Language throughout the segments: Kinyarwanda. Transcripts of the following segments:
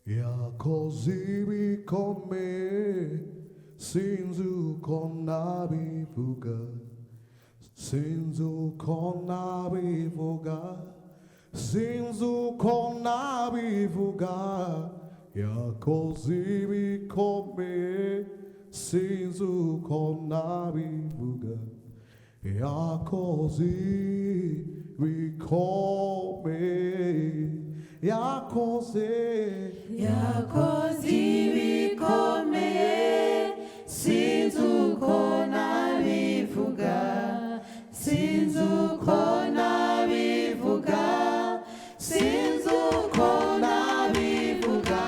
yakoze con me, sinzuko nabivuga, sinzuko nabivuga, sinzuko nabivuga, yakoze con me, sinzuko nabivuga, yakoze con me, yakoze bikomeye sinzi uko nabivuga sinzi uko nabivuga sinzi uko nabivuga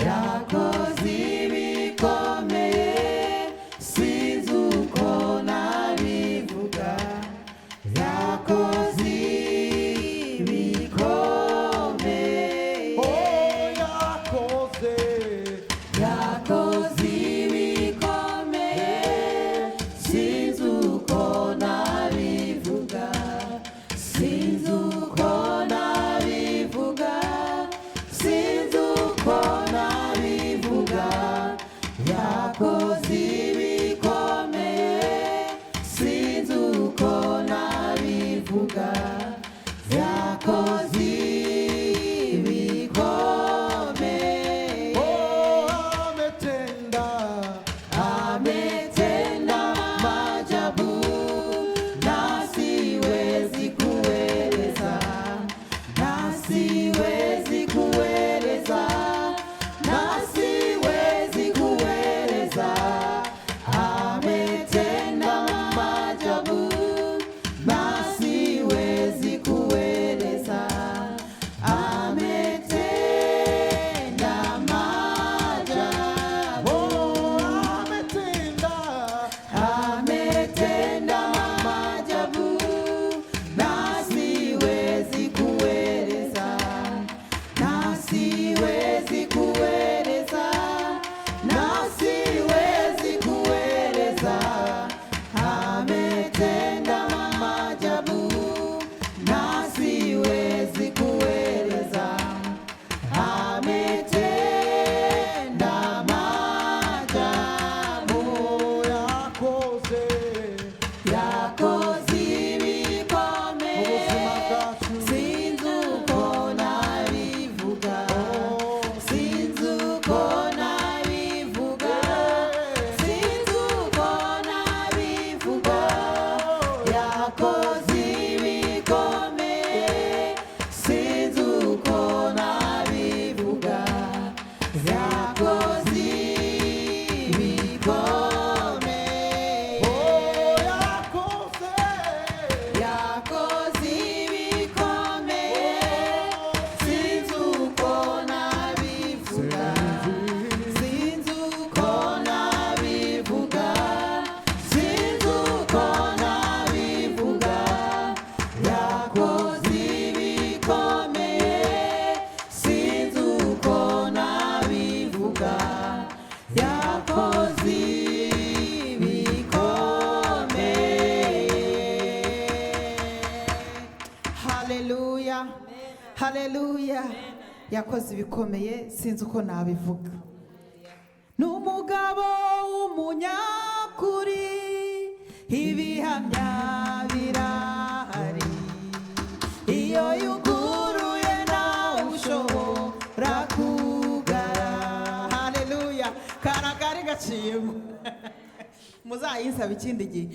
yakoze bikomeye sinzi uko nabivuga yakoze haleluya yakoze ibikomeye sinzi uko nabivuga n'umugabo w'umunyakuri ibihamya birahari iyo yuguruye nawe ushobora kugara haleluya karagari gaciyemo muzayisaba ikindi gihe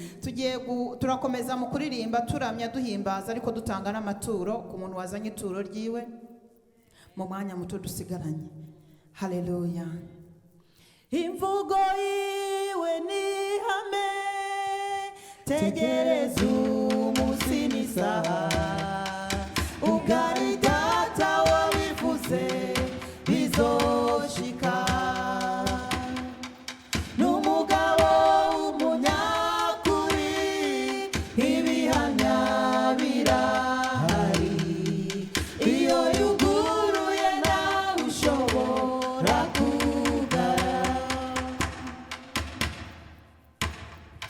turakomeza mu kuririmba turamya duhimbaza ariko dutanga n'amaturo ku muntu wazanye ituro ryiwe mu mwanya muto dusigaranye haleluya imvugo yiwe ni hame tegereza umunsi n'isaha ugari data wabivuze bizoshika n'umugabo w'umunyakuri ibihamya birahari iyo yuguruye nawe ushobora kugara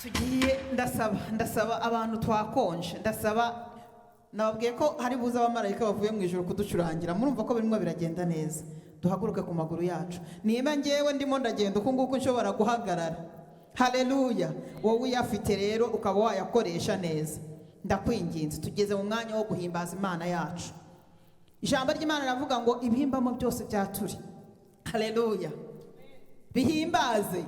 tugiye ndasaba abantu twakonje nababwiye ko hari buza abamarayika bavuye mu ijoro kuducurangira murumva ko birimo biragenda neza duhaguruke ku maguru yacu. Niba ngewe ndimo ndagenda uko nguko nshobora guhagarara, haleluya, wowe uyafite rero ukaba wayakoresha neza, ndakwinginze tugeze mu mwanya wo guhimbaza Imana yacu. Ijambo ry'Imana ravuga ngo ibihimbamo byose byaturi, haleluya, bihimbaze.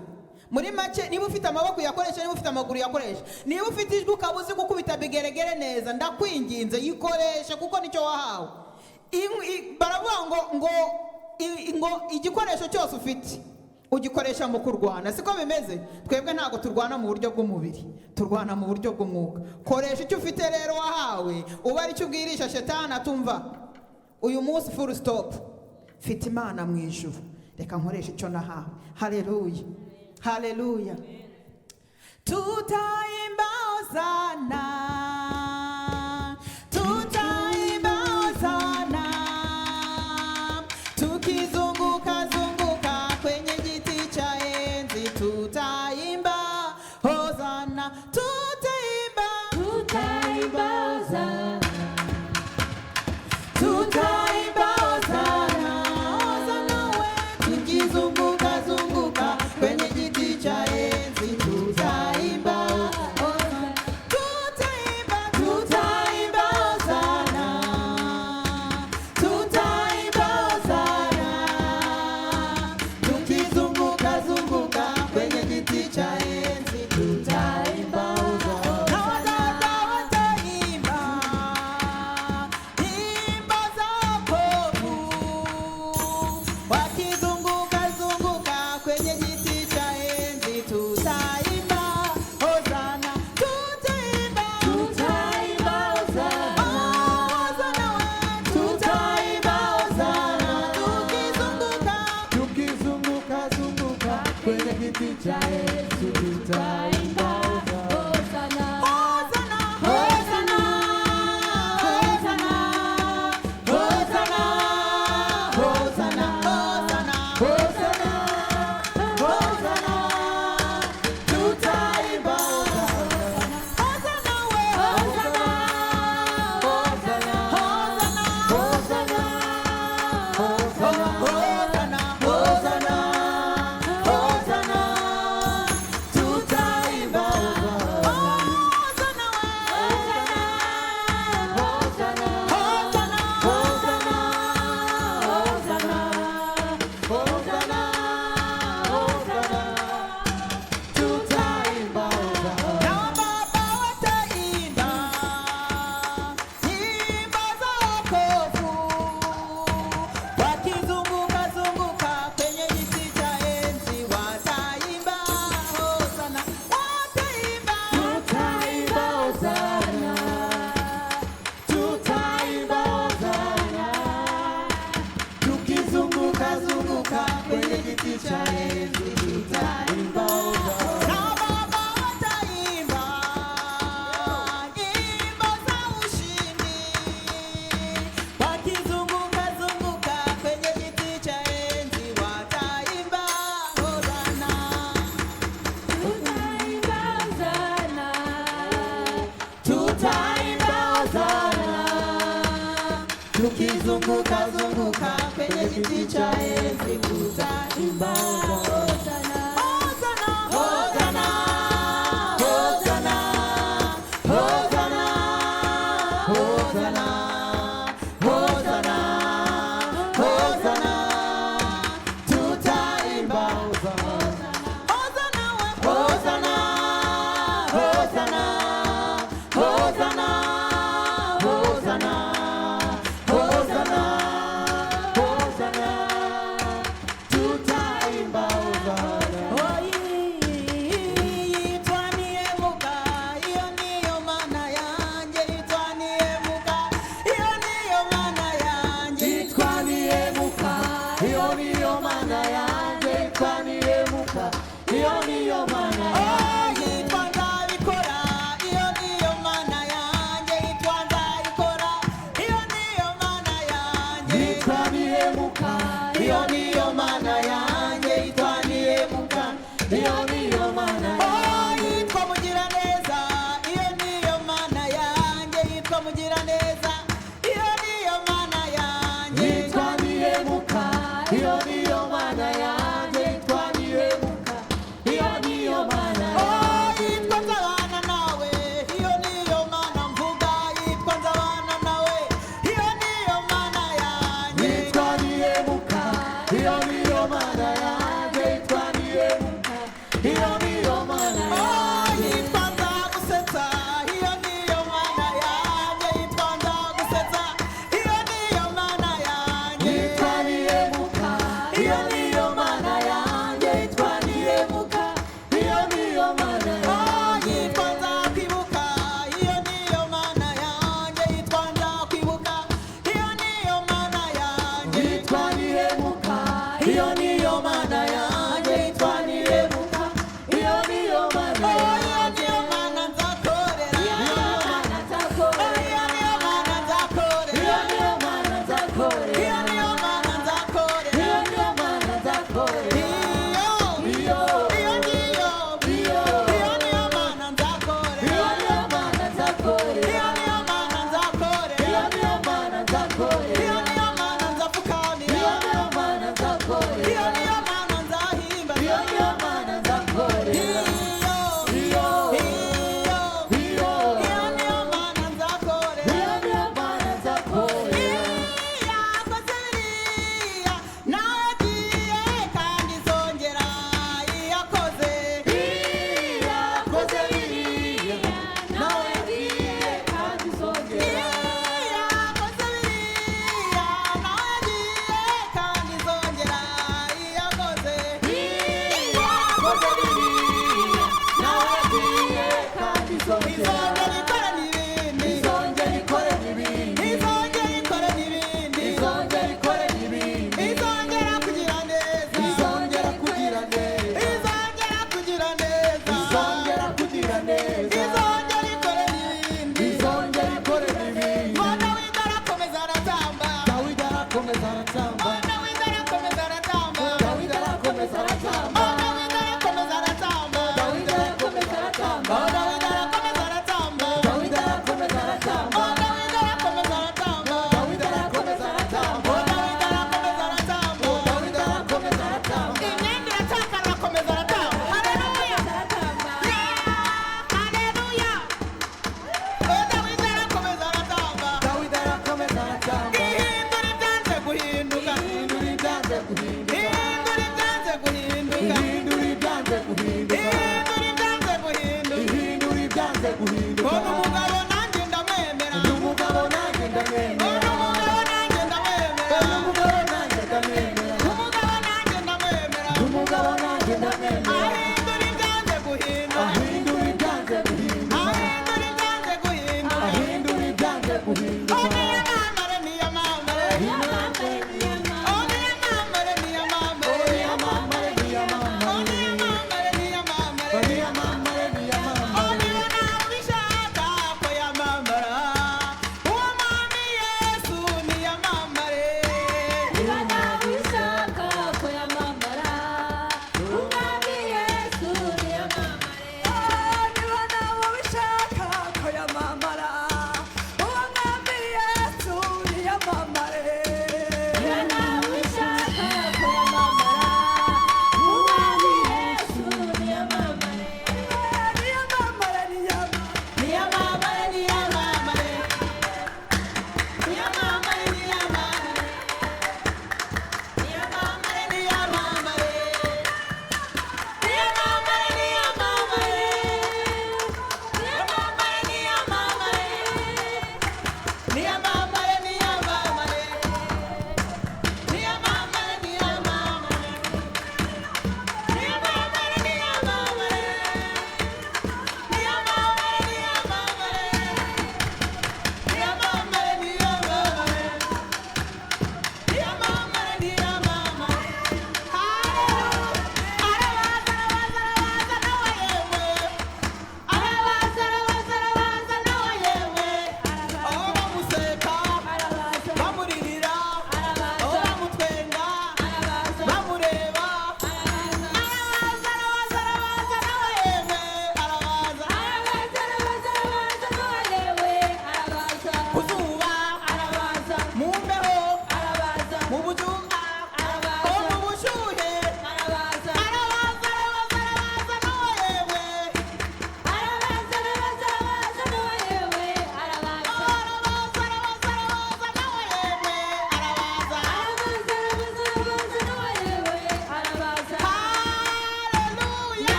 Muri make, niba ufite amaboko yakoresha, niba ufite amaguru yakoresha, niba ufite ijwi ukabuzi gukubita bigeregere neza, ndakwinginze yikoreshe kuko nicyo wahawe. Baravuga ngo igikoresho cyose ufite ugikoresha mu kurwana, siko bimeze? Twebwe ntago turwana mu buryo bw'umubiri, turwana mu buryo bw'umwuka. Koresha icyo ufite rero wahawe, uba ari cyo ubwirisha shetani atumva uyu munsi full stop, mfite Imana mu ijuru, reka nkoresha icyo nahawe. Haleluya, haleluya. Tutaimba hosana, tutaimba hosana, tukizunguka zunguka kwenye kiti cha enzi, tutaimba hosana, tutaimba hosana, tutaimba hosana, hosana we, tukizunguka zunguka kwenye kiti cha enzi, tutaimba hosana, tutaimba hosana, tutaimba hosana, tukizunguka zunguka kwenye kiti cha enzi, tutaimba hosana. Na wadada wataimba nyimbo za wokovu, wakizunguka zunguka kwenye kiti cha enzi, tutaimba hosana, tutaimba hosana, hosana we, tutaimba hosana, tukizunguka zunguka kwenye kiti cha Yesu tutaimba hosana, hosana, hosana, hosana, hosana, hosana, hosana, hosana, tutaimba hosana we, hosana, hosana, hosana, hosana, hosana, hosana, tutaimba hosana we, na baba wataimba nyimbo za wokovu, wakizunguka zunguka kwenye kiti cha enzi, wataimba hosana, wataimba tukizunguka zunguka kwenye kiti cha enzi, tutaimba na baba wataimba nyimbo za ushindi, wakizunguka zunguka kwenye kiti cha enzi, wataimba hosana, tutaimba hosana, tukizunguka zunguka kwenye kiti cha enzi, tutaimba hosana, hosana, hosana, hosana, hosana, hosana, hosana, hosana, tutaimba hosana we, hosana, hosana, hosana, hosana, hosana, hosana, tutaimba hosana.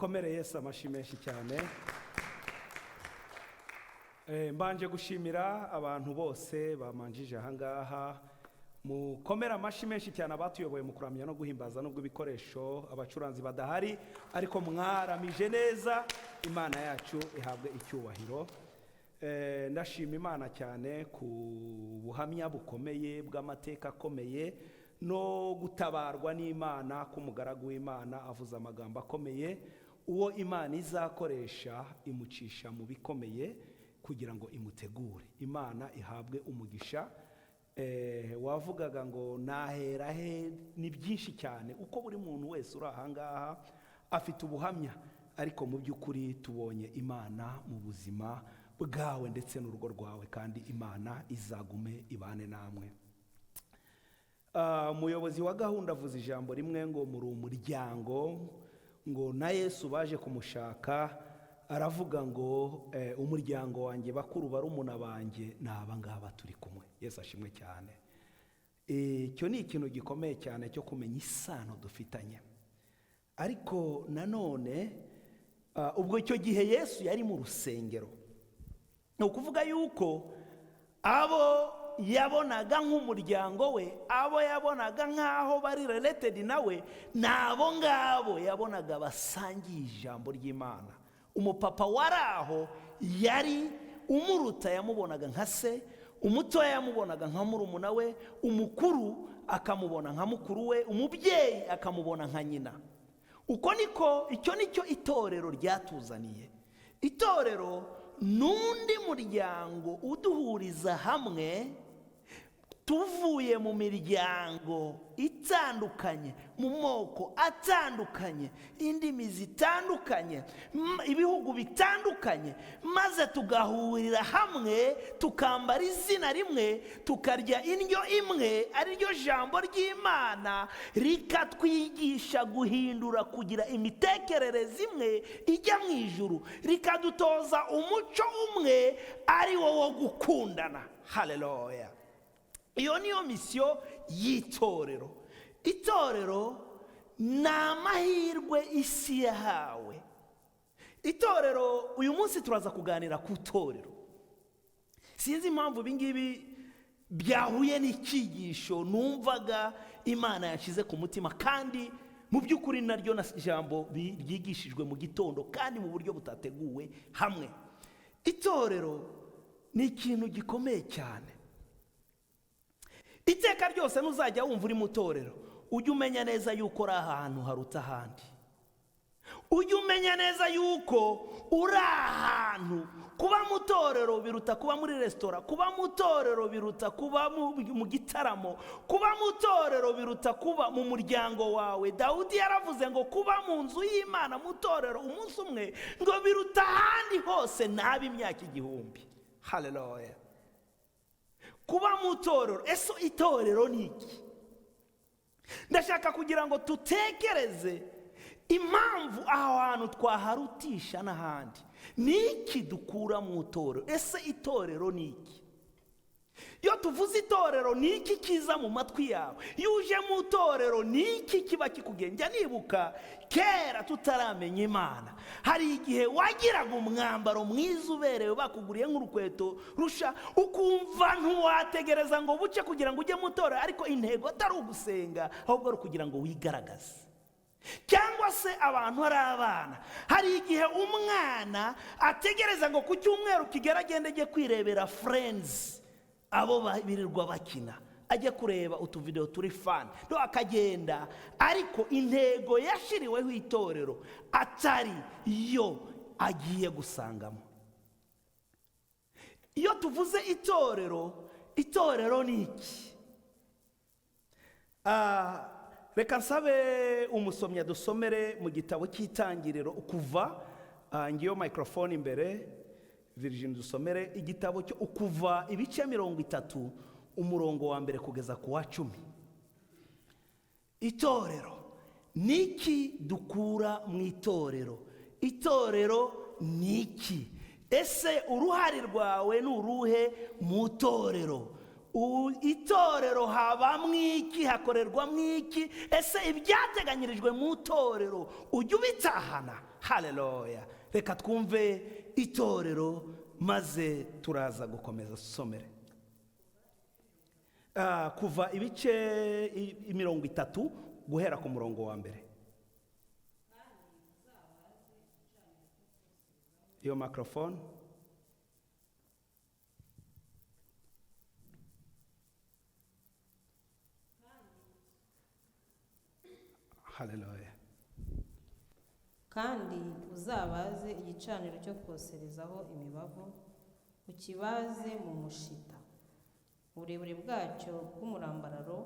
mukomere Yesu amashyi menshi cyane. Mbanje gushimira abantu bose bamanjije ahangaha, mukomera amashyi menshi cyane abatuyoboye mu kuramya no guhimbaza nubwo ibikoresho abacuranzi badahari, ariko mwaramije neza. Imana yacu ihabwe icyubahiro. Ndashima Imana cyane ku buhamya bukomeye bw'amateka akomeye no gutabarwa n'Imana k'umugaragu w'Imana avuze amagambo akomeye. Uwo Imana izakoresha imucisha mu bikomeye kugira ngo imutegure. Imana ihabwe umugisha. Wavugaga ngo nahera he, ni byinshi cyane uko buri muntu wese uri ahangaha afite ubuhamya, ariko mu by'ukuri tubonye Imana mu buzima bwawe ndetse n'urugo rwawe, kandi Imana izagume ibane namwe. Umuyobozi wa gahunda avuze ijambo rimwe ngo muri umuryango, ngo na Yesu baje kumushaka, aravuga ngo umuryango wanjye bakuru barumuna banjye ni aba ngaba turi kumwe. Yesu ashimwe cyane. Icyo ni ikintu gikomeye cyane cyo kumenya isano dufitanye. Ariko nanone ubwo icyo gihe Yesu yari mu rusengero, ni ukuvuga yuko abo yabonaga nk'umuryango we, abo yabonaga nk'aho bari related nawe, n'abo ngabo yabonaga basangiye ijambo ry'Imana. Umupapa wari aho yari umuruta yamubonaga nka se, umutoya yamubonaga nka murumuna we, umukuru akamubona nka mukuru we, umubyeyi akamubona nka nyina. Uko niko, icyo nicyo itorero ryatuzaniye. Itorero n'undi muryango uduhuriza hamwe tuvuye mu miryango itandukanye, mu moko atandukanye, indimi zitandukanye, ibihugu bitandukanye, maze tugahurira hamwe tukambara izina rimwe, tukarya indyo imwe, ari ryo jambo ry'Imana, rikatwigisha guhindura kugira imitekerereze imwe ijya mu ijuru, rikadutoza umuco umwe ari wo gukundana. Haleluya. Iyo niyo misiyo y'itorero. Itorero ni amahirwe isi yahawe. Itorero, uyu munsi turaza kuganira ku itorero. Sinzi impamvu ibingibi byahuye n'icyigisho numvaga Imana yashyize ku mutima, kandi mu by'ukuri naryo na jambo ryigishijwe mu gitondo kandi mu buryo butateguwe hamwe. Itorero ni ikintu gikomeye cyane. Iteka ryose nuzajya wumva uri mu itorero, ujye umenya neza yuko uri ahantu haruta ahandi. Ujye umenya neza yuko uri ahantu, kuba mu itorero biruta kuba muri resitora, kuba mu itorero biruta kuba mu gitaramo, kuba mu itorero biruta kuba mu muryango wawe. Dawudi yaravuze ngo kuba mu nzu y'Imana mu itorero umunsi umwe ngo biruta ahandi hose nabi imyaka 1000. Haleluya. Kuba mu itorero, ese itorero ni iki? Ndashaka kugira ngo tutekereze impamvu aho hantu twaharutisha n'ahandi. Ni iki dukura mu itorero? Ese itorero ni iki? Iyo tuvuze itorero, ni iki kiza mu matwi yawe? Iyo uje mu itorero, ni iki kiba kikugenja? Nibuka kera tutaramenya Imana, hari igihe wagiraga umwambaro mwiza uberewe, bakuguriye nk'urukweto rusha, ukumva ntuwategereza ngo buce kugira ngo ujye mu itorero, ariko intego atari ugusenga, ahubwo ari kugira ngo wigaragaze. Cyangwa se abantu ari abana, hari igihe umwana ategereza ngo ku cyumweru kigeragende ajye kwirebera Friends, abo birirwa bakina, ajye kureba utuvideo turi fan, no akagenda, ariko intego yashiriweho itorero atari yo agiye gusangamo. Iyo tuvuze itorero, itorero ni iki? Reka nsabe umusomyi dusomere mu gitabo cy'Itangiriro Ukuva, ngiyo microphone imbere, Virgin dusomere igitabo cyo Ukuva ibice 30 umurongo wa mbere kugeza ku wa 10. Itorero niki dukura mu itorero? Itorero niki? Ese uruhare rwawe n'uruhe mu itorero? Itorero haba mwiki, hakorerwa mwiki? Ese ibyateganyirijwe mu itorero ujye ubitahana? Haleluya. Reka twumve itorero maze turaza gukomeza dusomere kuva ibice 30 guhera ku murongo wa mbere. Iyo microphone. Haleluya. Kandi uzabaze igicaniro cyo koserezaho imibavu, ukibaze mu mushita. Uburebure bwacyo bw'umurambararo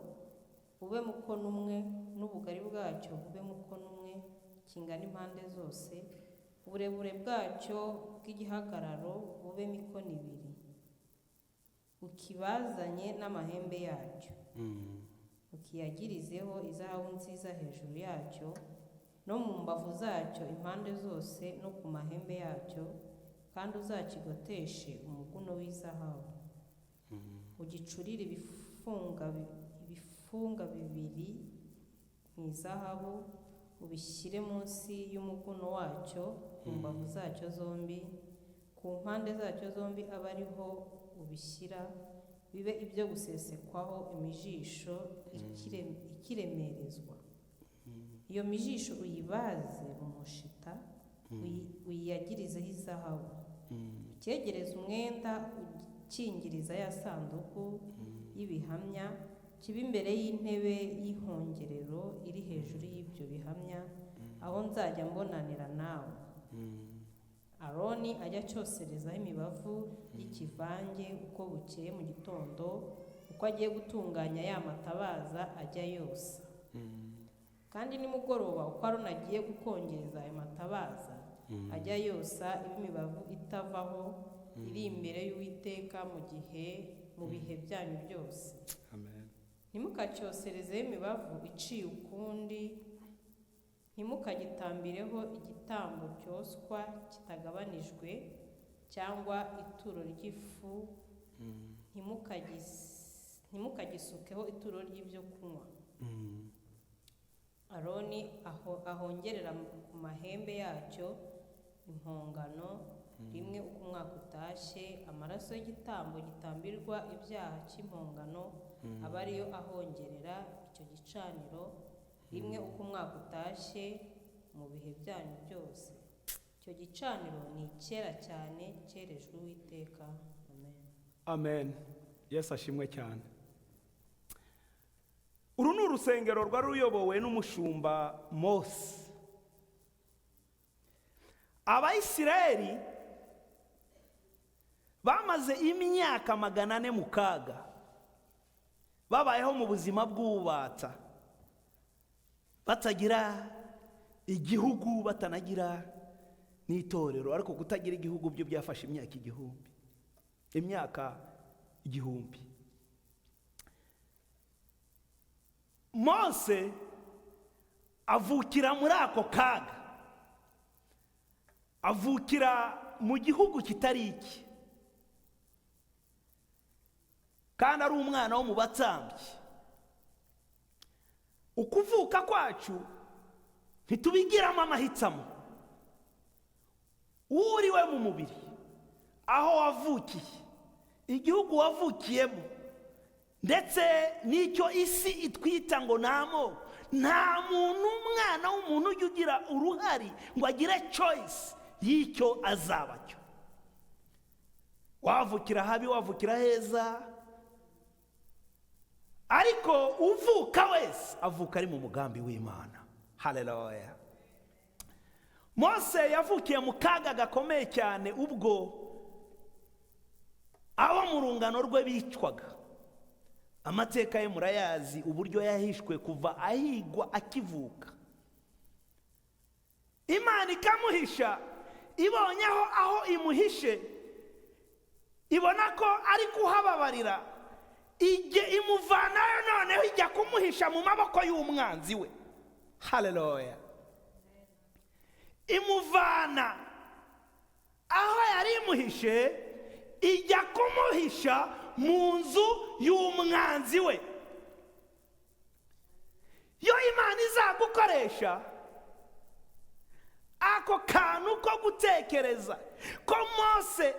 bube mukono umwe, n'ubugari bwacyo bube mukono umwe, kingana impande zose. Uburebure bwacyo bw'igihagararo bube mikono 2. Ukibazanye n'amahembe yacyo. Ukiyagirizeho izahabu nziza hejuru yacyo, no mu mbavu zacyo impande zose, no ku mahembe yacyo, kandi uzakigoteshe umuguno w'izahabu. Ugicurire ibifunga 2 mu izahabu, ubishyire munsi y'umuguno wacyo ku mbavu zacyo zombi, ku mpande zacyo zombi abe ariho ubishyira, bibe ibyo gusesekwaho imijisho ikiremerezwa. Iyo mijisho uyibaze mu mushita, uyiyagirizeho izahabu. Cyegereza umwenda ukingiriza ya sanduku y'ibihamya, kiba imbere y'intebe y'ihongerero iri hejuru y'ibyo bihamya, aho nzajya mbonanira nawe. Aroni ajya cyoserezaho imibavu y'ikivange uko bukeye mu gitondo, uko agiye gutunganya ya matabaza ajya yosa. Kandi nimugoroba uko Aroni agiye gukongeza ayo matabaza ajya yosa, imibavu itavaho iri imbere y'Uwiteka mu bihe byanyu byose. Amen. Ntimukacyoserezeho imibavu iciye ukundi, ntimukagitambireho igitambo cyoswa kitagabanijwe, cyangwa ituro ry'ifu, ntimukagisukeho ituro ry'ibyo kunywa. Aroni ahongerera ku mahembe yacyo impongano rimwe uko umwaka utashye, amaraso y'igitambo gitambirwa ibyaha cy'impongano aba ariyo ahongerera icyo gicaniro rimwe uko umwaka utashye mu bihe byanyu byose. Icyo gicaniro ni icyera cyane, cyerejwe Uwiteka. Amen. Amen. Yesu ashimwe cyane. Uru ni urusengero rwari ruyobowe n'umushumba Mose. Abayisiraheli bamaze imyaka 400 mu kaga, babayeho mu buzima bw'ububata, batagira igihugu, batanagira n'itorero. Ariko kutagira igihugu byo byafashe imyaka 1000. Mose avukira muri ako kaga, avukira mu gihugu kitari iki, kandi ari umwana wo mu batambyi. Ukuvuka kwacu ntitubigiramo amahitamo. Uriwe mu mubiri, aho wavukiye, igihugu wavukiyemo, ndetse n'icyo isi itwita ngo namo, nta muntu, umwana w'umuntu ujya ugira uruhari ngo agire choice y'icyo azaba cyo. Wavukira habi, wavukira heza, ariko uvuka wese avuka ari mu mugambi w'Imana. Haleluya. Mose yavukiye mu kaga gakomeye cyane, ubwo abo mu rungano rwe bicwaga. Amateka ye murayazi, uburyo yahishwe kuva ahigwa akivuka. Imana ikamuhisha, ibonye aho imuhishe, ibona ko ari kuhababarira, imuvanayo, noneho ijya kumuhisha mu maboko y'umwanzi we. Haleluya. Imuvana aho yari imuhishe, ijya kumuhisha mu nzu y'umwanzi we. Yo Imana izagukoresha ako kantu ko gutekereza ko Mose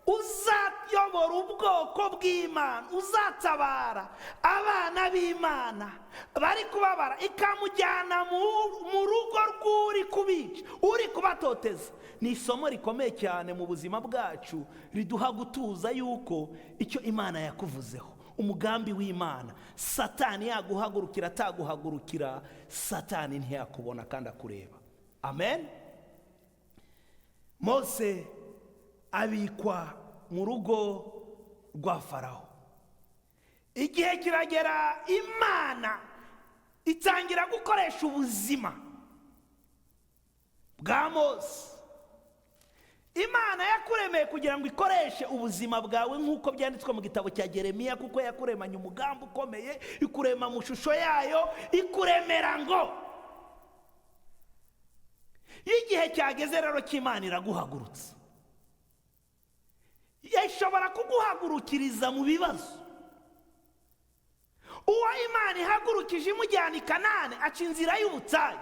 uzayobora ubwoko bw'Imana, uzatabara abana b'Imana bari kubabara, ikamujyana mu rugo rw'uri kubica, uri kubatoteza. Ni isomo rikomeye cyane mu buzima bwacu, riduha gutuza yuko icyo Imana yakuvuzeho, umugambi w'Imana, Satani yaguhagurukira ataguhagurukira, Satani ntiyakubona kandi akureba. Amen. Mose abikwa mu rugo rwa Farawo. Igihe kiragera, Imana itangira gukoresha ubuzima bwa Mose. Imana yakuremeye kugira ngo ikoreshe ubuzima bwawe nk'uko byanditswe mu gitabo cya Yeremiya, kuko yakuremanye umugambi ukomeye, ikurema mu shusho yayo, ikuremera ngo igihe cyageze rero cy'Imana iraguhagurutsa. Yashobora kuguhagurukiriza mu bibazo. Uwo Imana ihagurukije imujyana i Kanani aca inzira y'ubutayu.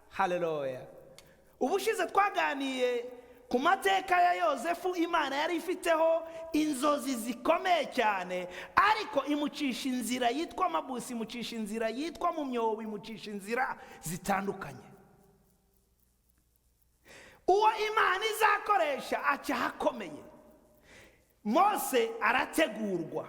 Haleluya. Ubushize twaganiye ku mateka ya Yosefu. Imana yari ifiteho inzozi zikomeye cyane, ariko imucisha inzira yitwa amabusi, imucisha inzira yitwa mu myobo, imucisha inzira zitandukanye. Uwo Imana izakoresha aca hakomeye. Mose arategurwa,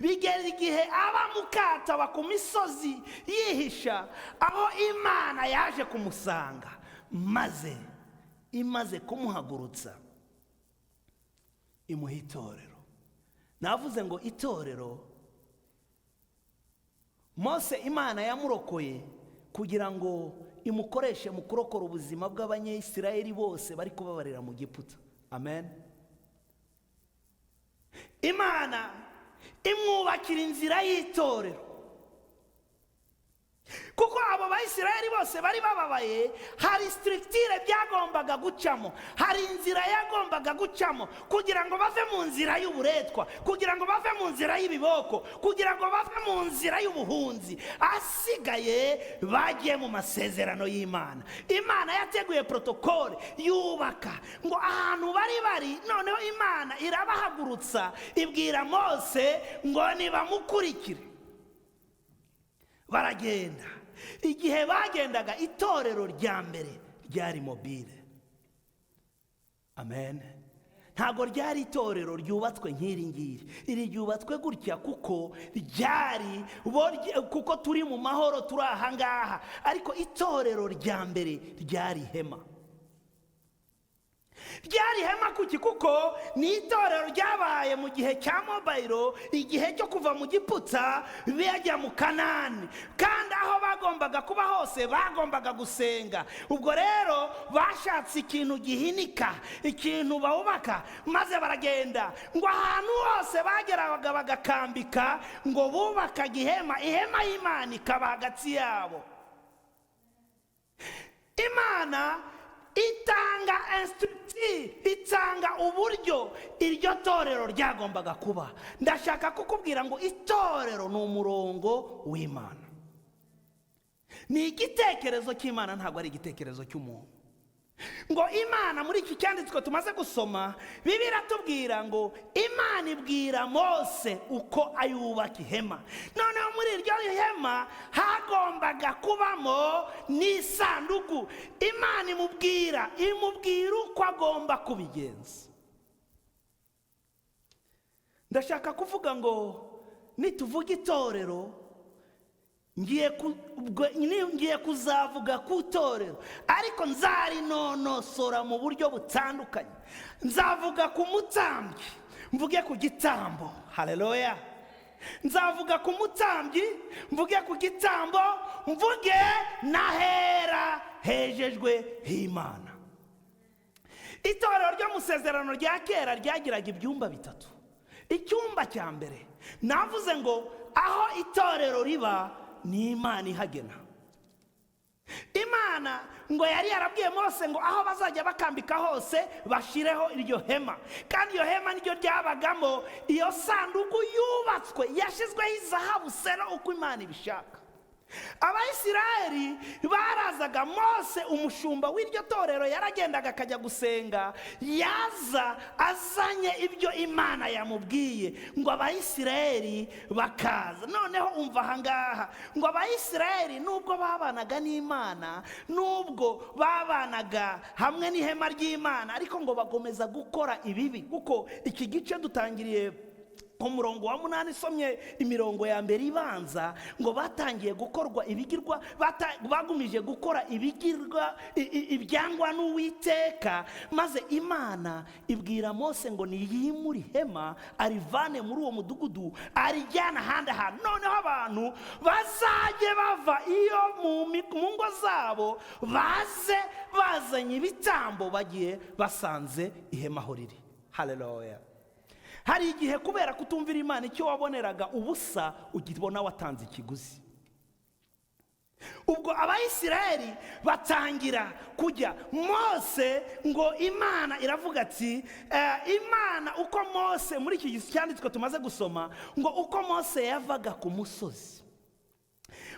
bigera igihe aba mukata aba ku misozi yihisha aho Imana yaje kumusanga, maze imaze kumuhagurutsa imuha itorero. Navuze ngo itorero, Mose Imana yamurokoye kugira ngo imukoreshe mu kurokora ubuzima bw'Abanyayisiraheli bose bari kubabarira mu Giputa. Amen. Imana imwubakira inzira y'itorero, kuko abo Bayisiraheli bose bari bababaye. Hari structure byagombaga gucamo, hari inzira yagombaga gucamo kugira ngo bave mu nzira y'uburetwa, kugira ngo bave mu nzira y'ibiboko, kugira ngo bave mu nzira y'ubuhunzi. Asigaye bagiye mu masezerano y'Imana. Imana yateguye protokole yubaka ngo ahantu bari noneho Imana irabahagurutsa, ibwira Mose ngo nibamukurikire. Baragenda. Igihe bagendaga, itorero rya mbere ryari mobile. Amen. Ntabwo ryari itorero ryubatswe nk'iri ngiri. Iri ryubatswe gutya kuko ryari, kuko turi mu mahoro, turi aha ngaha. Ariko itorero rya mbere ryari ihema. Ryari ihema kuki? Kuko ni itorero ryabaye mu gihe cya mobile, igihe cyo kuva mu Giputa bijya mu Kanani, kandi aho bagombaga kuba hose bagombaga gusenga. Ubwo rero bashatse ikintu gihinika, ikintu bawubaka, maze baragenda ngo ahantu hose bageraga bagakambika, ngo bubakaga ihema y'Imana ikaba hagati yabo. Imana itanga instructive, itanga uburyo iryo torero ryagombaga kuba. Ndashaka kukubwira ngo itorero ni umurongo w'Imana, ni igitekerezo cy'Imana, ntabwo ari igitekerezo cy'umuntu. Ngo Imana muri iki cyanditswe tumaze gusoma, Bibiliya iratubwira ngo Imana ibwira Mose uko ayubaka ihema. Noneho muri iryo hema hagombaga kubamo n'isanduku. Imana imubwira uko agomba kubigenza. Ndashaka kuvuga ngo nituvuga itorero, ngiye kuzavuga ku itorero, ariko nzarinonosora mu buryo butandukanye. Nzavuga ku mutambyi, mvuge ku gitambo. Haleluya. Nzavuga ku mutambyi, mvuge ku gitambo, mvuge n'ahera hejejwe h'Imana. Itorero ryo mu Isezerano rya kera ryagiraga ibyumba bitatu. Icyumba cya mbere navuze ngo aho itorero riba ni Imana ihagena. Imana ngo yari yarabwiye Mose ngo aho bazajya bakambika hose bashireho iryo hema, kandi iyo hema niryo ryabagamo iyo sanduku yubatswe, yashizweho izahabu sero uko Imana ibishaka. abayisiraheli barazaga, Mose umushumba w'iryo torero yaragendaga akajya gusenga, yaza azanye ibyo Imana yamubwiye, ngo abayisiraheli bakaza. Noneho umva ahangaha, ngo abayisiraheli nubwo babanaga n'Imana, nubwo babanaga hamwe n'ihema ry'Imana, ariko ngo bagomeza gukora ibibi. Kuko iki gice dutangiriye ku murongo wa 8 isomye imirongo ya mbere ibanza, ngo batangiye gukorwa ibigirwa, bagumije gukora ibigirwa ibyangwa n'Uwiteka. Maze Imana ibwira Mose ngo niyimure ihema arivane muri uwo mudugudu arijyana ahandi hantu, noneho abantu bazajye bava iyo mu ngo zabo, baze bazanye ibitambo bagiye basanze ihema aho riri. Haleluya. Hari igihe kubera kutumvira Imana icyo waboneraga ubusa, ugibona watanze ikiguzi. Ubwo abayisiraheli batangira kujya, Mose ngo Imana iravuga ati Imana uko Mose, muri iki gihe cyanditswe tumaze gusoma, ngo uko Mose yavaga ku musozi,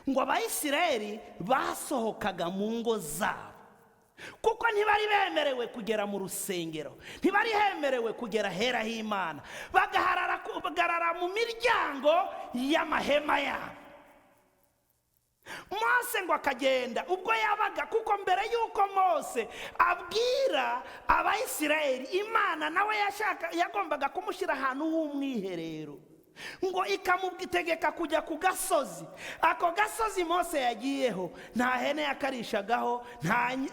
ngo abayisiraheli basohokaga mu ngo zabo, kuko ntibari bemerewe kugera mu rusengero, ntibari hemerewe kugera hera h'Imana, bagaharara mu miryango y'amahema yabo. Mose ngo akagenda, ubwo yabaga, kuko mbere y'uko Mose abwira abayisiraheli, Imana nawe yagombaga kumushyira ahantu h'umwiherero, ngo ikamutegeka kujya ku gasozi. Ako gasozi Mose yagiyeho nta hene yakarishagaho,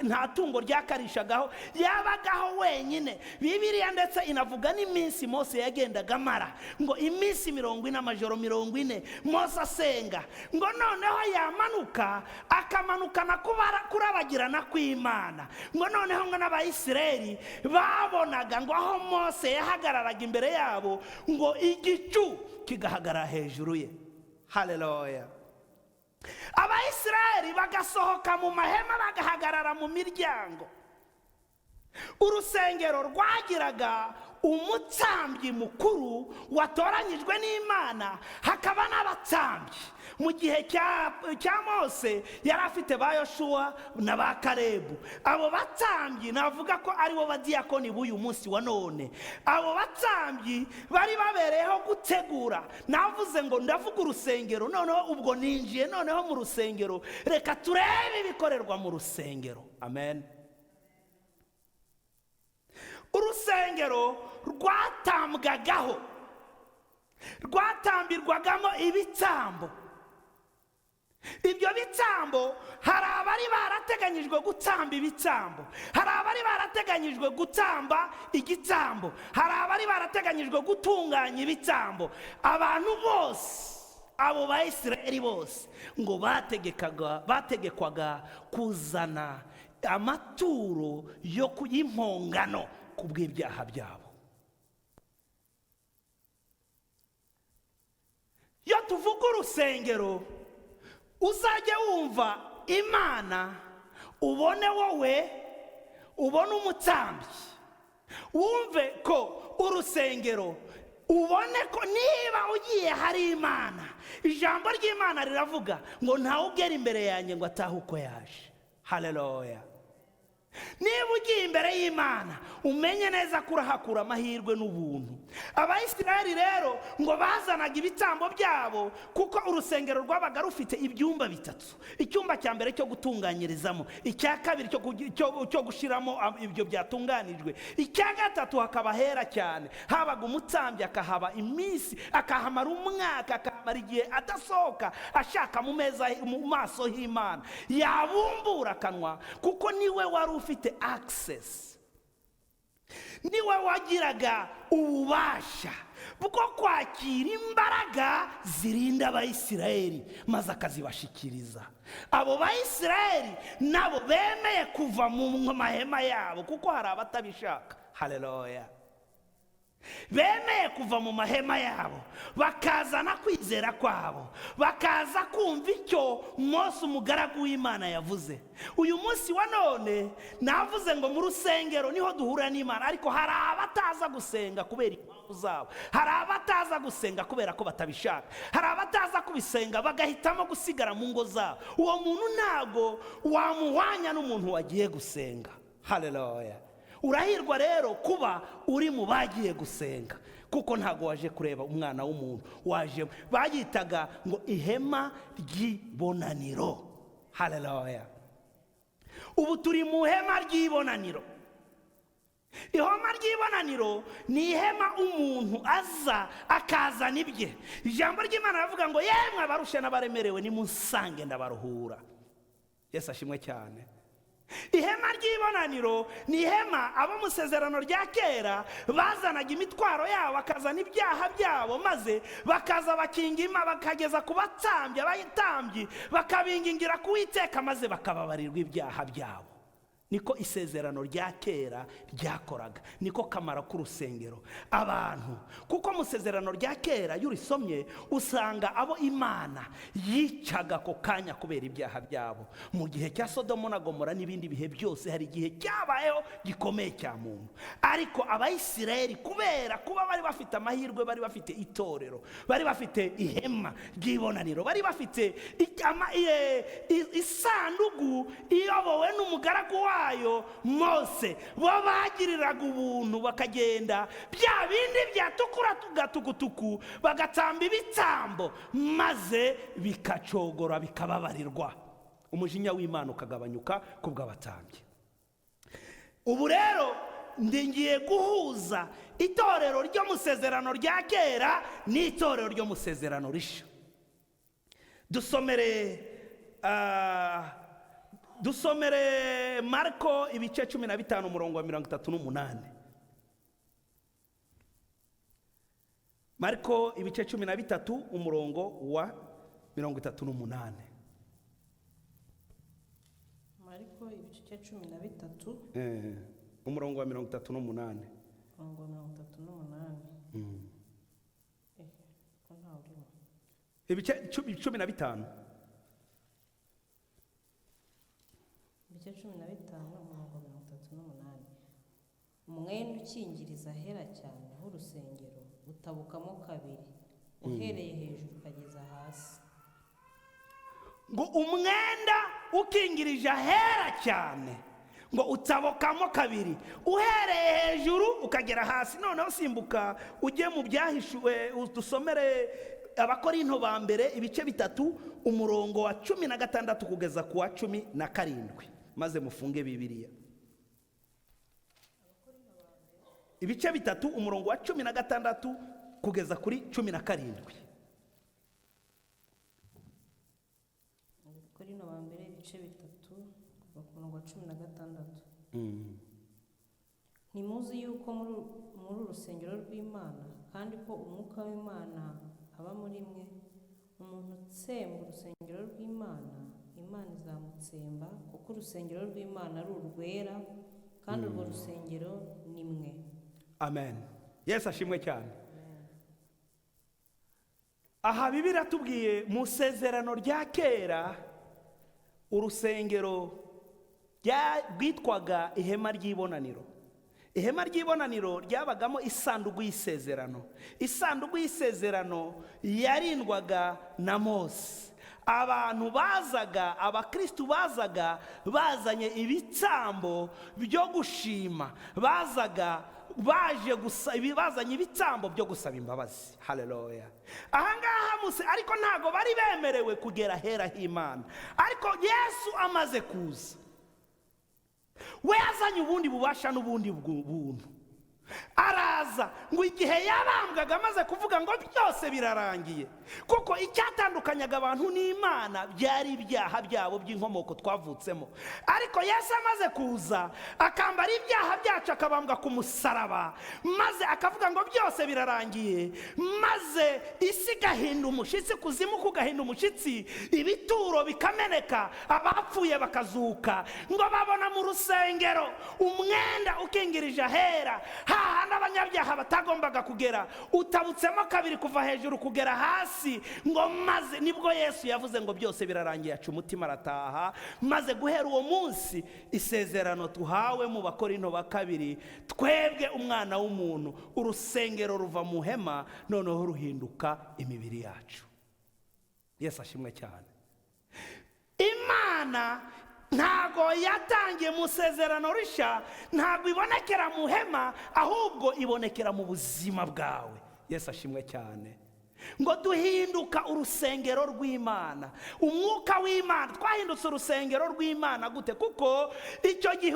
nta tungo ryakarishagaho, yabagaho wenyine. Bibiliya ndetse inavuga n'iminsi Mose yagendaga amara, ngo iminsi 40 n'amajoro 40 Mose asenga. Ngo noneho yamanuka, akamanukana kurabagirana kw'Imana. Ngo noneho ngo n'abayisiraheli babonaga ngo aho Mose yahagararaga imbere yabo, ngo igicu kigahagarara hejuru ye. Haleluya. Abayisiraheli bagasohoka mu mahema, bagahagarara mu miryango. Urusengero rwagiraga umutambyi mukuru watoranyijwe n'Imana, hakaba n'abatambyi. Mu gihe cya Mose yari afite ba Yoshua na ba Kalebu. Abo batambyi navuga ko ari bo badiyakoni b'uyu munsi wa none. Abo batambyi bari babereyeho gutegura. Navuze ngo ndavuga urusengero, noneho ubwo ninjiye noneho mu rusengero, reka turebe ibikorerwa mu rusengero. Amen. Urusengero rwatambirwagamo ibitambo. Ibyo bitambo, hari abari barateganyijwe gutamba ibitambo, hari abari barateganyijwe gutamba igitambo, hari abari barateganyijwe gutunganya ibitambo. Abantu bose, abo bayisiraheli bose, ngo bategekwaga kuzana amaturo y'impongano ku bw'ibyaha byabo. Iyo tuvuga urusengero, uzajya wumva Imana, ubone wowe, ubone umutambyi, wumve ko urusengero, ubone ko niba ugiye hari Imana. Ijambo ry'Imana riravuga ngo ntawe ugera imbere yanjye ngo atahe uko yaje. Haleluya. Niba ugiye imbere y'Imana, umenye neza ko urahakura amahirwe n'ubuntu. Abayisiraheli rero ngo bazanaga ibitambo byabo, kuko urusengero rwabaga rufite ibyumba bitatu. Icyumba cya mbere cyo gutunganyirizamo, icya kabiri cyo gushiramo ibyo byatunganijwe, icya gatatu hakaba hera cyane. Habaga umutambyi akahaba iminsi, akahamara umwaka, akahamara igihe adasohoka, ashaka mu maso h'Imana. Yabumbura akanwa, kuko niwe wari ufite access, niwe wagiraga ububasha bwo kwakira imbaraga zirinda abayisiraheli, maze akazibashikiriza. Abo bayisiraheli nabo bemeye kuva mu mahema yabo, kuko hari abatabishaka. Haleluya. bemeye kuva mu mahema yabo bakazana kwizera kwabo, bakaza kumva icyo Mose umugaragu w'Imana yavuze. Uyu munsi wa none navuze ngo mu rusengero niho duhura n'Imana, ariko hari abataza gusenga kubera impamvu zabo, hari abataza gusenga kubera ko batabishaka, hari abataza kubisenga bagahitamo gusigara mu ngo zabo. Uwo muntu ntago wamuhwanya n'umuntu wagiye gusenga. Haleluya. Urahirwa rero kuba uri mu bagiye gusenga, kuko ntago waje kureba umwana w'umuntu, waje bayitaga ngo ihema ry'ibonaniro. Haleluya. Ubu turi mu ihema ry'ibonaniro. Ihema ry'ibonaniro ni ihema umuntu aza akazana ibye. Ijambo ry'Imana ravuga ngo yemwe abarushe n'abaremerewe nimunsange ndabaruhura. Yesu ashimwe cyane. Ihema ry'ibonaniro ni ihema abo mu isezerano rya kera bazanaga imitwaro yabo, bakazana ibyaha byabo, maze bakaza bakingima bakageza ku batambyi, abayitambyi bakabingingira ku Uwiteka, maze bakababarirwa ibyaha byabo. Niko isezerano rya kera ryakoraga, niko kamara k'urusengero abantu. Kuko mu isezerano rya kera iyo urisomye usanga abo Imana yicaga ko kanya kubera ibyaha byabo. Mu gihe cya Sodomo na Gomora n'ibindi bihe byose hari igihe cyabayeho gikomeye cya muntu, ariko Abayisiraheli kubera kuba bari bafite amahirwe, bari bafite itorero, bari bafite ihema ry'ibonaniro, bari bafite isanduku iyobowe n'umugaragu wayo Mose, bo bagiriraga ubuntu bakagenda bya bindi byatukura tugatukutuku bagatamba ibitambo, maze bikacogora bikababarirwa, umujinya w'Imana ukagabanyuka kubw'abatambyi. Ubu rero ngiye guhuza itorero ryo mu isezerano rya kera n'itorero ryo mu isezerano rishya. Dusomere Marko ibice 15 umurongo wa 38. Marko ibice 13 umurongo wa 38. Marko ibice 13 umurongo wa 38. umurongo wa 38. Ko nta urimo. Ibice 15. Ibice 15 umurongo wa 38. Umwenda ukingiriza ahera cyane h'urusengero utabukamo kabiri, uhereye hejuru ukageza hasi. Ngo umwenda ukingirije ahera cyane ngo utabokamo kabiri, uhereye hejuru ukagera hasi. Noneho simbuka ujye mu byahishuwe dusomere Abakorinto ba mbere ibice 3 umurongo wa 16 kugeza ku wa 17, maze mufunge Bibiliya. Ibice 3 umurongo wa 16 kugeza kuri 17. Abakorinto ba mbere ibice 3 kuva ku murongo wa 16. Ntimuzi yuko muri urusengero rw'Imana, kandi ko umwuka w'Imana aba muri mwe? Umuntu utsemba urusengero rw'Imana, Imana izamutsemba, kuko urusengero rw'Imana ari urwera, kandi urwo rusengero ni mwe. Amen. Yesu ashimwe cyane. Aha Bibiliya tubwiye mu isezerano rya kera urusengero rwitwaga ihema ry'ibonaniro. Ihema ry'ibonaniro ryabagamo isanduku y'isezerano. Isanduku y'isezerano yarindwaga na Mose. Abantu bazaga, abakristu bazaga bazanye ibitambo byo gushima, bazaga bazanye ibitambo byo gusaba imbabazi. Haleluya. Ahangaha Mose ariko ntago bari bemerewe kugera hera h'Imana, ariko Yesu amaze kuza we yazanye ubundi bubasha n'ubundi buntu. Araza ngo igihe yabambwaga amaze kuvuga ngo byose birarangiye, kuko icyatandukanyaga abantu n'Imana byari ibyaha byabo by'inkomoko twavutsemo. Ariko Yesu amaze kuza akambara ibyaha byacu akabambwa ku musaraba, maze akavuga ngo byose birarangiye, maze isi gahinda umushitsi, kuzimu kugahinda umushitsi, ibituro bikameneka, abapfuye bakazuka, ngo babona mu rusengero umwenda ukingirije ahera hahandi abanyabyaha batagombaga kugera, utabutsemo kabiri kuva hejuru kugera hasi, ngo maze nibwo Yesu yavuze ngo byose birarangiye, aca umutima arataha. Maze guhera uwo munsi isezerano tuhawe mu Bakorinto ba kabiri, twebwe umwana w'umuntu, urusengero ruva mu hema noneho ruhinduka imibiri yacu. Yesu ashimwe cyane. Imana ntago yatangiye mu isezerano rishya, ntago ibonekera mu hema, ahubwo ibonekera mu buzima bwawe. Yesu ashimwe cyane. Ngo duhinduka urusengero rw'Imana, umwuka w'Imana. Twahindutse urusengero rw'Imana gute? Kuko icyo gihe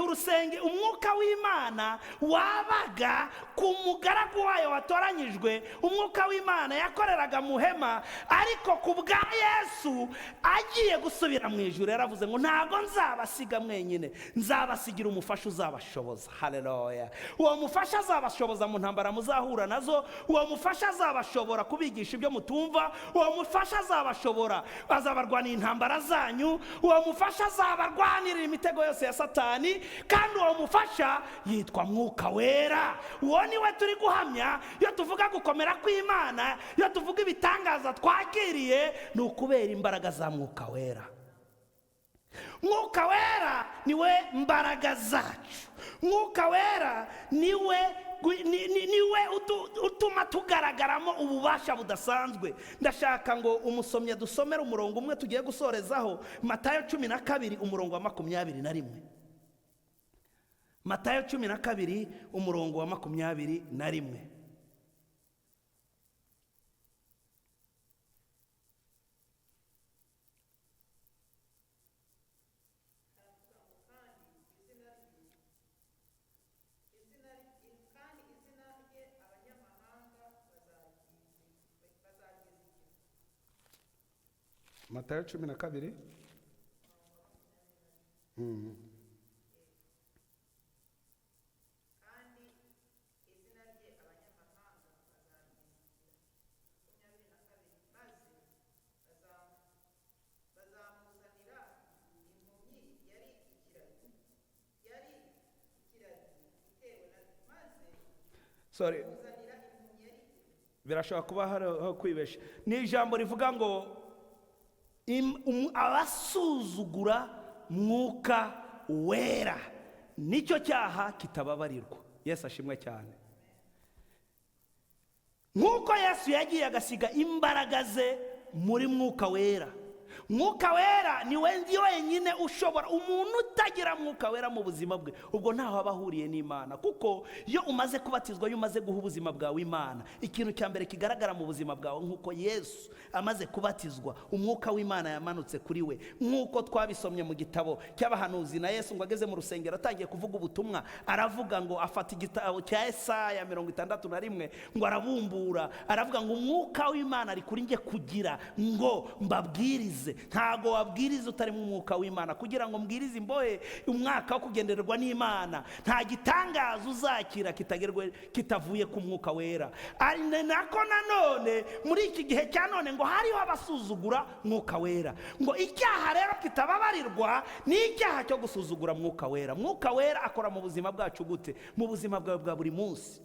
umwuka w'Imana wabaga ku mugaragu wayo watoranyijwe. Umwuka w'Imana yakoreraga mu hema, ariko ku bwa Yesu agiye gusubira mu ijuru yaravuze ngo ntago nzabasiga mwenyine, nzabasigira umufasha uzabashoboza. Haleluya. Uwo mufasha azabashoboza mu ntambara muzahura nazo, uwo mufasha azabashobora kubigisha ibyo mutumva, uwo mufasha azabarwanira intambara zanyu, uwo mufasha azabarwanirira imitego yose ya Satani, kandi uwo mufasha yitwa Mwuka Wera. Uwo niwe turi guhamya iyo tuvuga gukomera kw'Imana, iyo tuvuga ibitangaza twakiriye, ni ukubera imbaraga za Mwuka Wera. Mwuka Wera niwe mbaraga zacu. Mwuka Wera niwe utuma tugaragaramo ububasha budasanzwe. Ndashaka ngo umusomyi dusomere umurongo umwe tugiye gusorezaho, Matayo 12 umurongo wa 21. Matayo 12 umurongo wa 21. Matayo 12. Sorry, birashobora kuba hari kwibesha. Ni ijambo rivuga ngo abasuzugura Mwuka Wera nicyo cyaha kitababarirwa. Yesu ashimwe cyane. Nk'uko Yesu yagiye agasiga imbaraga ze muri Mwuka Wera, Mwuka Wera ni wenyine ushobora. Umuntu utagira Mwuka Wera mu buzima bwe, ubwo ntaho aba ahuriye n'Imana. Kuko iyo umaze kubatizwa, iyo umaze guha ubuzima bwawe Imana, ikintu cya mbere kigaragara mu buzima bwawe, nk'uko Yesu amaze kubatizwa, umwuka w'Imana yamanutse kuri we. Nk'uko twabisomye mu gitabo cy'abahanuzi, na Yesu ngo ageze mu rusengero atangiye kuvuga ubutumwa, aravuga ngo afata igitabo cya Yesaya 61 ngo arabumbura, aravuga ngo umwuka w'Imana ari kuri njye kugira ngo mbabwirize. Ntago wabwiriza utari mu mwuka w'Imana. Kugira ngo mbwirize imbohe umwaka wo kugendererwa n'Imana, nta gitangaza uzakira kitavuye ku Mwuka Wera. Ari nako nanone muri iki gihe cya none ngo hariho abasuzugura Mwuka Wera. Ngo icyaha rero kitababarirwa ni icyaha cyo gusuzugura Mwuka Wera. Mwuka Wera akora mu buzima bwacu gute? Mu buzima bwawe bwa buri munsi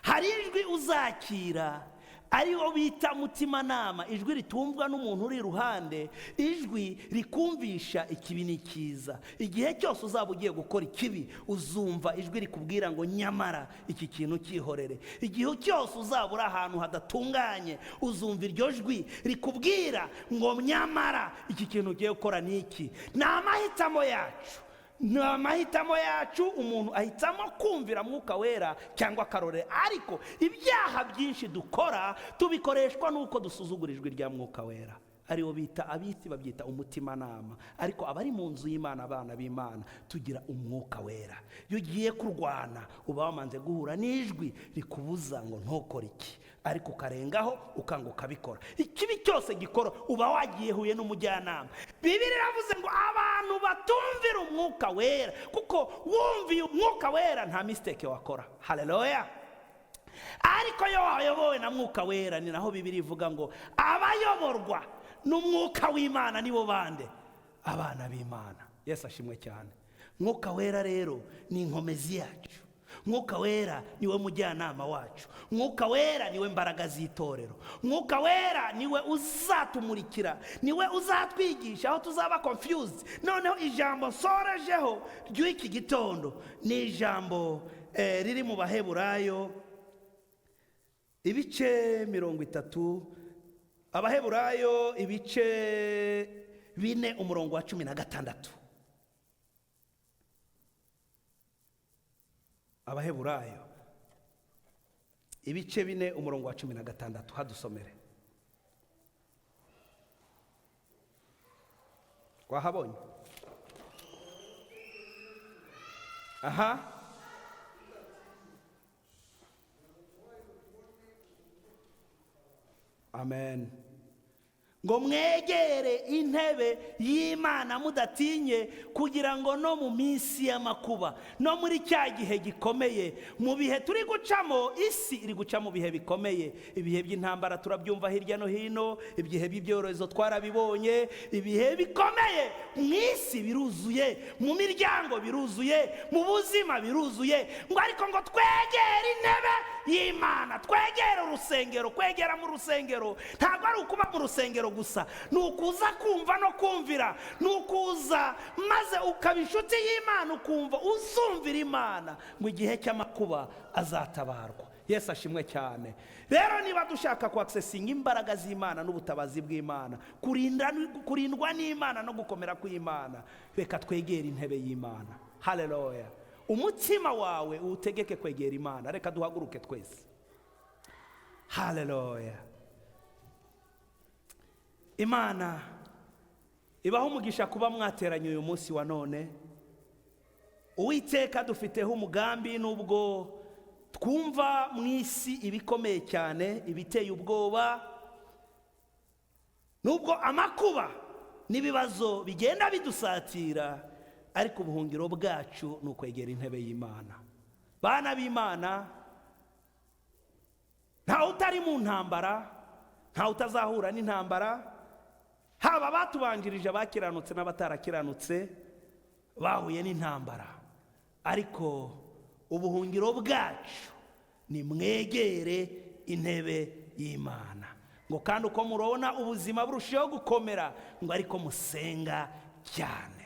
hari ijwi uzakira, ariho bita mutimanama, ijwi ritumvwa n'umuntu uri iruhande, ijwi rikumvisha ikibi n'ikiza. Igihe cyose uzaba ugiye gukora ikibi, uzumva ijwi rikubwira ngo nyamara iki kintu cyihorere. Igihe cyose uzaba uri ahantu hadatunganye, uzumva iryo jwi rikubwira ngo nyamara iki kintu ugiye gukora ni iki. Ni amahitamo yacu. Ni amahitamo yacu. Umuntu ahitamo kumvira Mwuka Wera cyangwa akarore. Ariko ibyaha byinshi dukora tubikoreshwa nuko dusuzugura ijwi rya Mwuka Wera, ariwo bita abiti babyita umutimanama. Ariko abari mu nzu y'Imana, abana b'Imana, tugira umwuka wera. Iyo ugiye kurwana uba wamanze guhura n'ijwi rikubuza ngo ntukore iki, ariko ukarengaho ukanga ukabikora. Ikibi cyose gikora uba wagiye huye n'umujyanama. Bibiliya iravuze ngo abantu batumvira umwuka wera, kuko wumviye umwuka wera nta mistake wakora. Haleluya. Ariko iyo wayobowe na Mwuka Wera, ni naho Bibiliya ivuga ngo abayoborwa n'umwuka w'Imana nibo bande? Abana b'Imana. Yesu ashimwe cyane. Mwuka Wera rero ni inkomezi yacu. mwuka wera niwe mujyanama wacu, mwuka wera niwe mbaraga z'itorero, mwuka wera niwe uzatumurikira, niwe uzatwigisha aho tuzaba confused. Noneho ijambo nsorejeho ry'iki gitondo ni ijambo riri mu Baheburayo ibice 30, Abaheburayo ibice 4 umurongo wa 16. Abaheburayo ibice 4 umurongo wa 16, hadusomere. Wahabonye? Aha. Amen. Ngo mwegere intebe y'Imana mudatinye, kugira ngo no mu minsi y'amakuba, no muri cya gihe gikomeye, mu bihe turi gucamo, isi iri guca mu bihe bikomeye, ibihe by'intambara turabyumva hirya no hino, ibihe by'ibyorezo twarabibonye, ibihe bikomeye mu isi biruzuye, mu miryango biruzuye, mu buzima biruzuye. Ngo ariko ngo twegere intebe y'Imana, twegere urusengero. Kwegera mu rusengero ntabwo ari ukuba mu rusengero gusa, ni ukuza kumva no kumvira, ni ukuza maze ukaba inshuti y'Imana, ukumva uzumvira Imana, mu gihe cy'amakuba azatabarwa. Yesu ashimwe cyane. Rero niba dushaka kuaccessinga imbaraga z'Imana n'ubutabazi bw'Imana, kurindwa n'Imana no gukomera kw'Imana, reka twegere intebe y'Imana. Haleluya. Umutima wawe utegeke kwegera Imana. Reka duhaguruke twese. Haleluya. Imana ibaho umugisha kuba mwateranye uyu munsi wa none. Uwiteka dufiteho umugambi, nubwo twumva mu isi ibikomeye cyane, ibiteye ubwoba, nubwo amakuba n'ibibazo bigenda bidusatira, ariko ubuhungiro bwacu ni ukwegera intebe y'Imana. Bana b'Imana, ntawe utari mu ntambara, ntawe utazahura n'intambara. Haba abatubanjirije, abakiranutse n'abatarakiranutse bahuye n'intambara, ariko ubuhungiro bwacu ni mwegere intebe y'Imana. Ngo kandi uko murabona ubuzima burushaho gukomera, ngo ariko musenga cyane.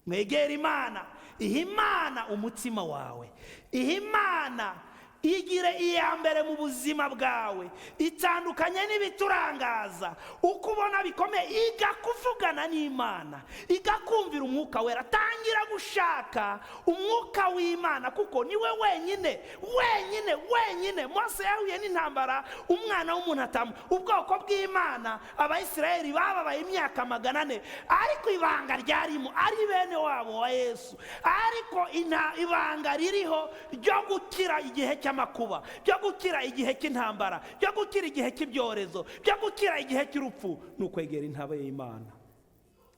Mwegere Imana. Iha Imana umutima wawe, iha Imana igire iya mbere mu buzima bwawe, itandukanye n'ibiturangaza. Uko ubona bikomeye, iga kuvugana n'Imana, iga kumvira umwuka wera. Tangira gushaka umwuka w'Imana, kuko niwe wenyine. Mose yahuye n'intambara, umwana w'umuntu atamu. Ubwoko bw'Imana, Abayisiraheli bababaye imyaka 400, ariko ibanga ryarimo ari bene wabo wa Yesu. Ariko ibanga ririho ryo gukira igihe cy'amakuba, byo gukira igihe cy'intambara, byo gukira igihe cy'ibyorezo, byo gukira igihe cy'urupfu, ni ukwegera intebe y'Imana.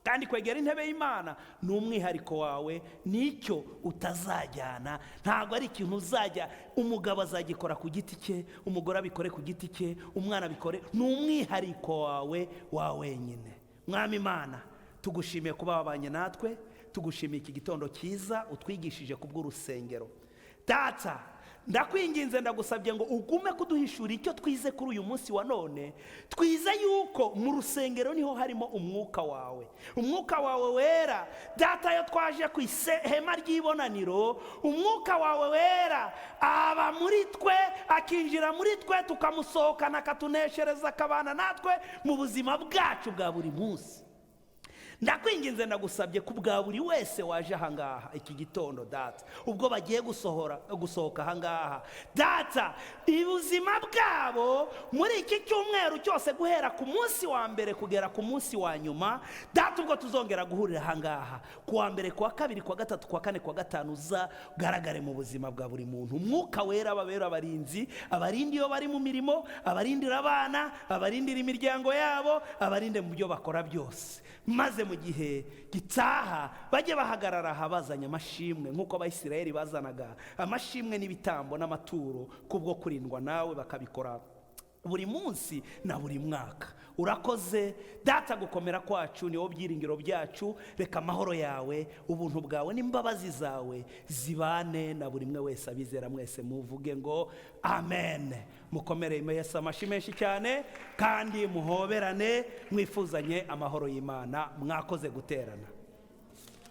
Kandi kwegera intebe y'Imana ni umwihariko wawe, nicyo utazajyana. Ntabwo ari ikintu uzajya, umugabo azagikora ku giti cye, umugore abikore ku giti cye, umwana abikore. Ni umwihariko wawe wa wenyine. Mwami Imana, tugushimiye kuba wabanye natwe, tugushimiye iki gitondo cyiza utwigishije kubw'urusengero. Data, ndakwinginze ndagusabye ngo ugume kuduhishura icyo twize kuri uyu munsi wa none. Twize yuko mu rusengero niho harimo umwuka wawe, umwuka wawe wera. Data, yo twaje ku ihema ry'ibonaniro, umwuka wawe wera aba muri twe, akinjira muri twe, tukamusohokana, akatuneshereza, akabana natwe mu buzima bwacu bwa buri munsi. Ndakwinginze ndagusabye ku bwa buri wese waje ahangaha iki gitondo Data, ubwo bagiye gusohoka ahangaha Data, ibuzima bwabo muri iki cyumweru cyose, guhera ku munsi wa mbere kugera ku munsi wa nyuma Data, ubwo tuzongera guhurira ahangaha ku wa mbere, ku wa kabiri, ku wa gatatu, ku wa kane, ku wa gatanu, uzagaragare mu buzima bwa buri muntu. Umwuka wera babera abarinzi, abarindi iyo bari mu mirimo, abarindira abana, abarindira imiryango yabo, abarinde mu byo bakora byose, maze mu gihe gitaha bajye bahagarara aha bazanye amashimwe, nk'uko Abayisiraheli bazanaga amashimwe n'ibitambo n'amaturo kubwo kurindwa nawe, bakabikora buri munsi na buri mwaka. Urakoze data, gukomera kwacu niwo byiringiro byacu. Reka amahoro yawe, ubuntu bwawe n'imbabazi zawe zibane na buri mwe wese. Abizera mwese muvuge ngo amen. Mukomere Yesu amashyi menshi cyane kandi muhoberane mwifuzanye amahoro y'Imana. Mwakoze guterana.